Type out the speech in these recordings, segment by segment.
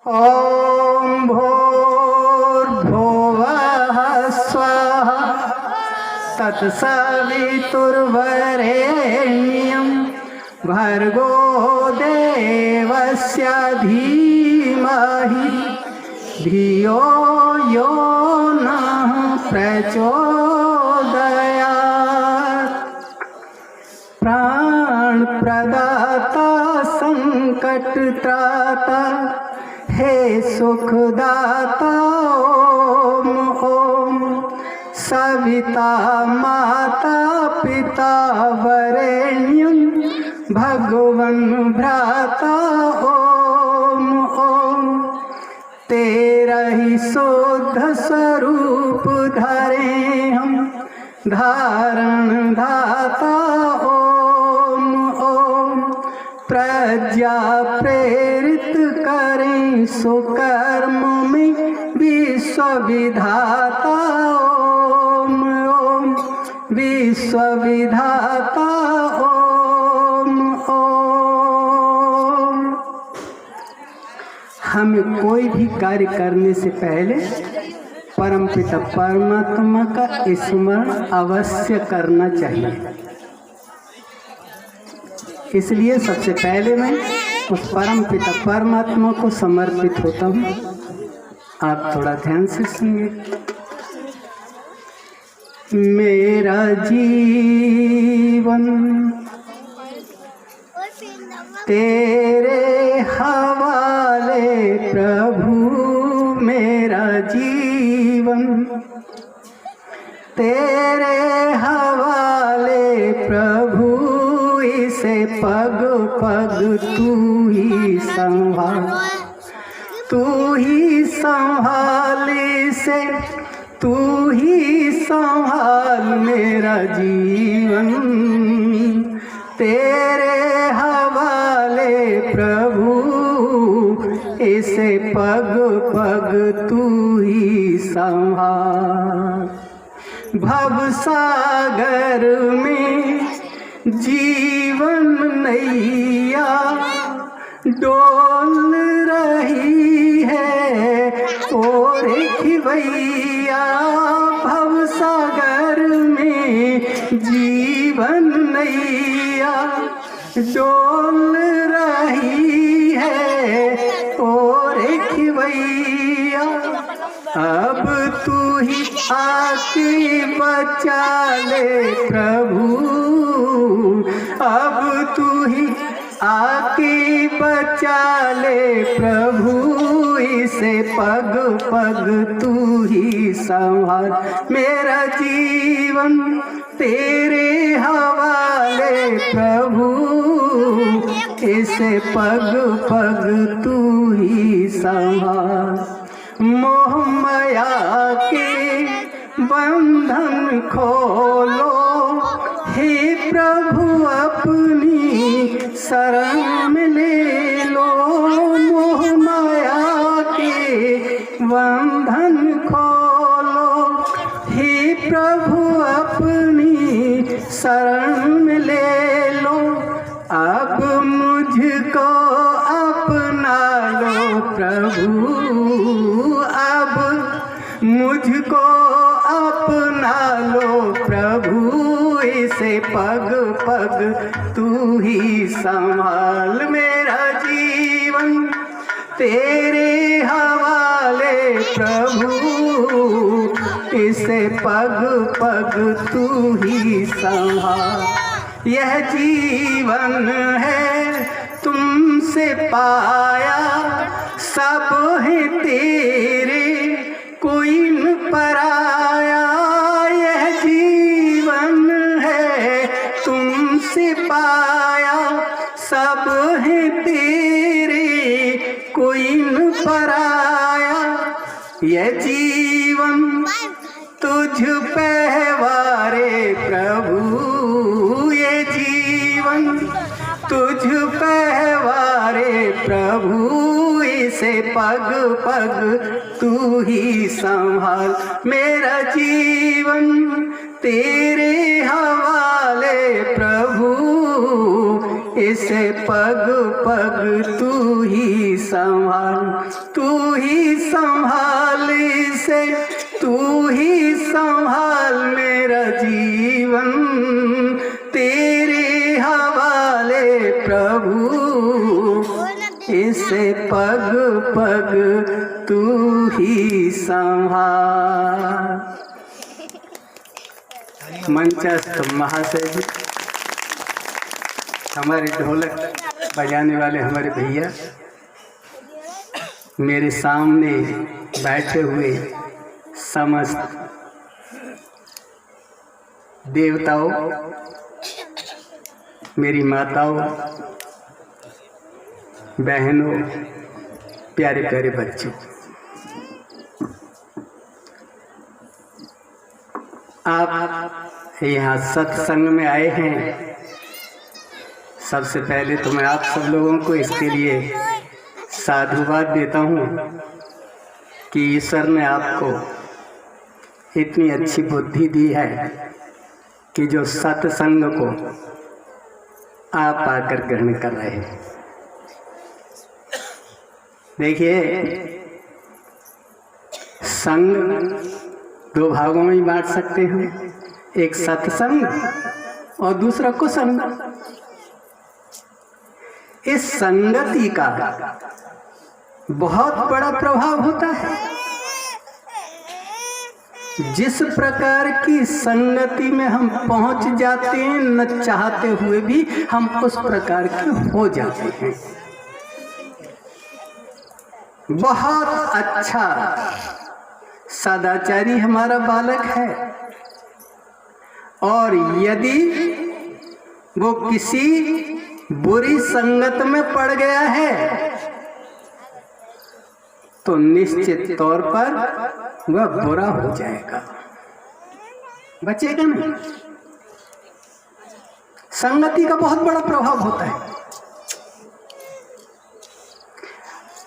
ॐ भूर्भुवः स्वः तत्सवितुर्वरेण्यं भर्गो देवस्य धीमहि धियो यो नः प्रचोदयात्। प्राण प्रदाता संकट त्राता हे सुखदाता ओम ओम। सविता माता पिता वरेण्यं भगवन भ्राता ओम ओम। तेरा ही शुद्ध स्वरूप धरे हम धारण दाता ओम ओम। प्रज्ञा प्रेरित करें सुकर्म में विश्व विधाता ओम ओम। विश्व विधाता ओम ओम। हमें कोई भी कार्य करने से पहले परमपिता परमात्मा का स्मरण अवश्य करना चाहिए। इसलिए सबसे पहले मैं उस परमपिता परमात्मा को समर्पित होता हूँ। आप थोड़ा ध्यान से सुनिए। मेरा जीवन तेरे हवाले प्रभु, मेरा जीवन तेरे हवाले प्रभु। इसे पग पग तू ही संभाल, तू ही संभाल इसे, तू ही संभाल मेरा जीवन तेरे हवाले प्रभु। इसे पग पग तू ही संभाल। भवसागर में जीवन नैया डोल रही है और खिवैया। भवसागर में जीवन नैया डोल रही है और खिवैया। अब तू ही आके बचा ले प्रभु, अब तू ही आके बचा ले प्रभु। इसे पग पग तू ही संभाल मेरा जीवन तेरे हवाले प्रभु। इसे पग पग तू ही संभाल। मोह माया के बंधन खोलो हे प्रभु, अपनी शरण में ले लो। मोह माया के बंधन खोलो हे प्रभु, अपनी शरण में ले लो। अब मुझको अपना लो प्रभु, अब मुझको अपना लो प्रभु। इसे पग पग तू ही संभाल मेरा जीवन तेरे हवाले प्रभु। इसे पग पग तू ही संभाल। यह जीवन है तुमसे पाया, सब है तेरे कोई न पराया। यह जीवन है तुमसे पाया, सब है तेरे कोई न पराया। यह जीवन तुझ पे वारे प्रभु, ये जीवन तुझ पे वारे प्रभु। इस इसे पग पग तू ही संभाल, मेरा जीवन तेरे हवाले प्रभु, इसे पग पग तू ही संभाल, तू ही संभाल इसे, तू ही संभाल मेरा जीवन तेरे हवाले प्रभु, इसे पग पग तू ही संभाल। मंचस्थ महाशय जी, हमारे ढोलक बजाने वाले हमारे भैया, मेरे सामने बैठे हुए समस्त देवताओं, मेरी माताओं, बहनों, प्यारे प्यारे बच्चों, आप यहाँ सत्संग में आए हैं। सबसे पहले तो मैं आप सब लोगों को इसके लिए साधुवाद देता हूँ कि ईश्वर ने आपको इतनी अच्छी बुद्धि दी है कि जो सत्संग को आप आकर ग्रहण कर रहे हैं। देखिए, संग दो भागों में ही बांट सकते हैं, एक सत्संग और दूसरा कुसंग। इस संगति का बहुत बड़ा प्रभाव होता है। जिस प्रकार की संगति में हम पहुंच जाते हैं, न चाहते हुए भी हम उस प्रकार के हो जाते हैं। बहुत अच्छा सदाचारी हमारा बालक है, और यदि वो किसी बुरी संगत में पड़ गया है तो निश्चित तौर पर वह बुरा हो जाएगा, बचेगा नहीं। संगति का बहुत बड़ा प्रभाव होता है।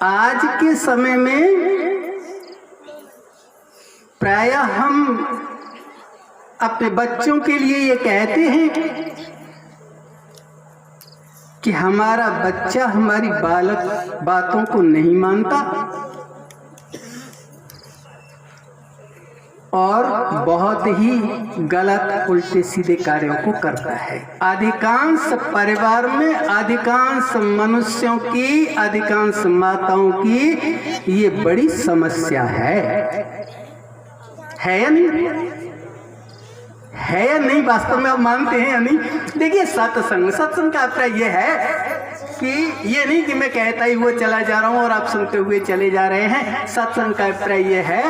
आज के समय में प्रायः हम अपने बच्चों के लिए ये कहते हैं कि हमारा बच्चा हमारी बालक बातों को नहीं मानता और बहुत ही गलत उल्टे सीधे कार्यों को करता है। अधिकांश परिवार में, अधिकांश मनुष्यों की, अधिकांश माताओं की ये बड़ी समस्या है या नहीं? है या नहीं? वास्तव में आप मानते हैं या नहीं? देखिए, सत्संग का अभिप्राय ये है कि ये नहीं कि मैं कहता ही वो चला जा रहा हूँ और आप सुनते हुए चले जा रहे हैं। सत्संग का अभिप्राय ये है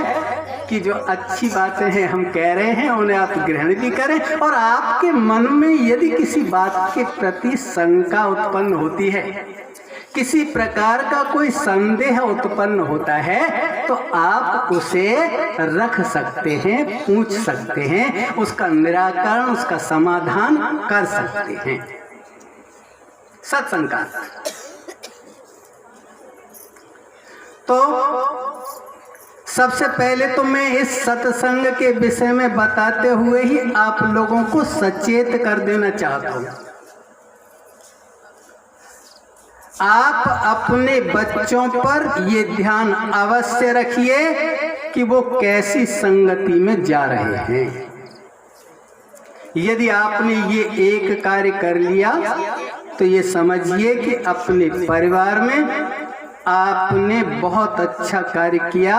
कि जो अच्छी बातें हैं हम कह रहे हैं उन्हें आप ग्रहण भी करें, और आपके मन में यदि किसी बात के प्रति शंका उत्पन्न होती है, किसी प्रकार का कोई संदेह उत्पन्न होता है, तो आप उसे रख सकते हैं, पूछ सकते हैं, उसका निराकरण, उसका समाधान कर सकते हैं। सत्संग का तो सबसे पहले तो मैं इस सत्संग के विषय में बताते हुए ही आप लोगों को सचेत कर देना चाहता हूं। आप अपने बच्चों पर ये ध्यान अवश्य रखिए कि वो कैसी संगति में जा रहे हैं। यदि आपने ये एक कार्य कर लिया तो ये समझिए कि अपने परिवार में आपने बहुत अच्छा कार्य किया।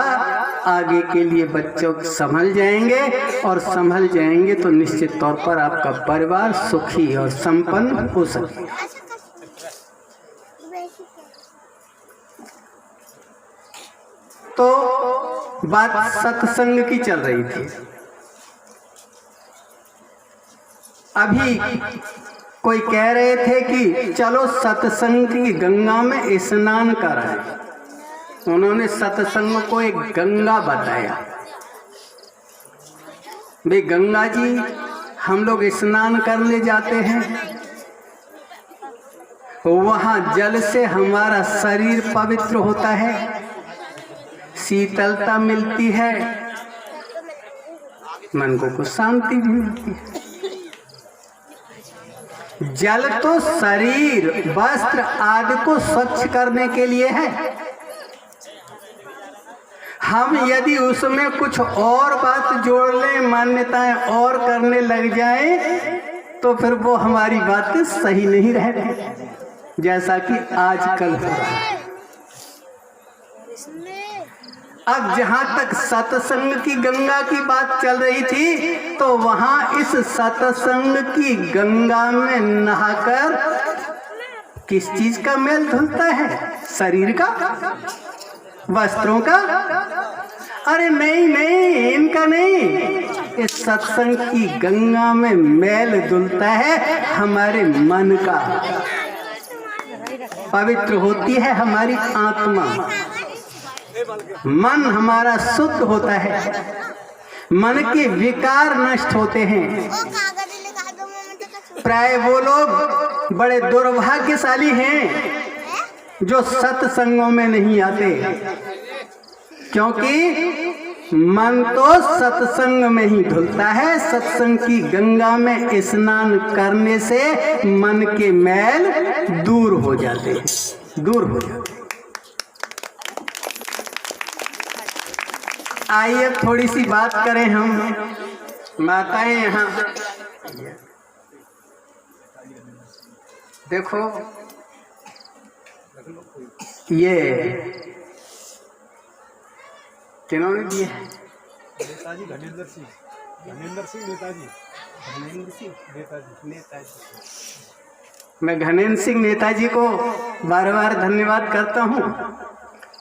आगे के लिए बच्चों संभल जाएंगे, और संभल जाएंगे तो निश्चित तौर पर आपका परिवार सुखी और संपन्न हो सकेगा। तो बात सत्संग की चल रही थी। अभी कोई कह रहे थे कि चलो सत्संग की गंगा में स्नान कराएं। उन्होंने सत्संग को एक गंगा बताया। भाई गंगा जी, हम लोग स्नान करने जाते हैं, वहां जल से हमारा शरीर पवित्र होता है, शीतलता मिलती है, मन को कुछ शांति भी मिलती है। जल तो शरीर, वस्त्र आदि को स्वच्छ करने के लिए है। हम यदि उसमें कुछ और बात जोड़ लें, मान्यताएं और करने लग जाएं, तो फिर वो हमारी बातें सही नहीं रहती, जैसा कि आजकल हो रहा है। अब जहां तक सत्संग की गंगा की बात चल रही थी, तो वहां इस सत्संग की गंगा में नहाकर किस चीज का मेल धुलता है? शरीर का, वस्त्रों का? अरे नहीं नहीं, इनका नहीं। इस सत्संग की गंगा में मेल धुलता है हमारे मन का। पवित्र होती है हमारी आत्मा, मन हमारा शुद्ध होता है, मन के विकार नष्ट होते हैं। प्राय वो लोग बड़े दुर्भाग्यशाली हैं जो सत्संगों में नहीं आते, क्योंकि मन तो सत्संग में ही धुलता है। सत्संग की गंगा में स्नान करने से मन के मैल दूर हो जाते हैं, दूर हो जाते हैं। आइए थोड़ी सी बात करें हम माताएं। यहाँ देखो, ये किन्होंने दिए हैं? नेताजी घनेंद्र सिंह नेताजी। मैं घनेंद्र सिंह नेताजी को बार बार धन्यवाद करता हूँ।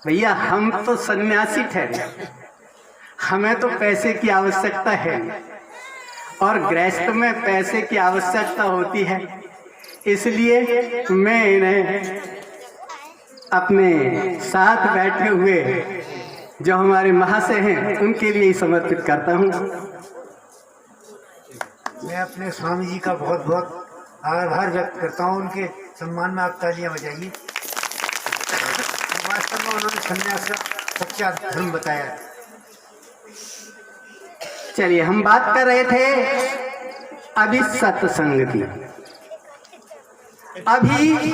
भैया हम तो सन्यासी ठहरे, हमें तो पैसे की आवश्यकता है और गृहस्थ में पैसे की आवश्यकता होती है, इसलिए मैं इन्हें अपने साथ बैठे हुए जो हमारे महाशय हैं उनके लिए समर्पित करता हूँ। मैं अपने स्वामी जी का बहुत बहुत आभार व्यक्त करता हूँ। उनके सम्मान में आप तालियां बजाइए। वास्तव में उन्होंने संन्यास का सच्चा धर्म बताया। चलिए, हम बात कर रहे थे अभी सत्संग की। अभी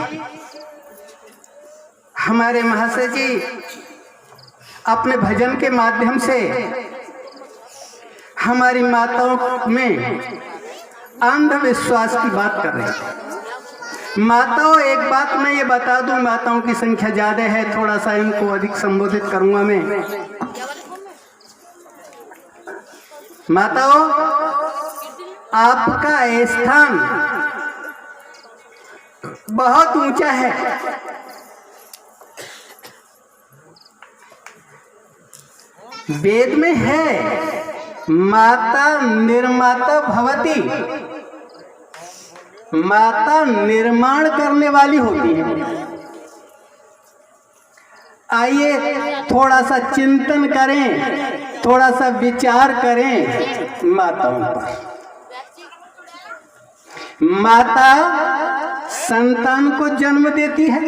हमारे महाशय जी अपने भजन के माध्यम से हमारी माताओं में अंधविश्वास की बात कर रहे हैं। माताओं, एक बात मैं ये बता दूं, माताओं की संख्या ज्यादा है, थोड़ा सा इनको अधिक संबोधित करूंगा मैं। माताओं, आपका स्थान बहुत ऊंचा है। वेद में है, माता निर्माता भवती, माता निर्माण करने वाली होती है। आइए थोड़ा सा चिंतन करें, थोड़ा सा विचार करें माताओं पर। माता संतान को जन्म देती है,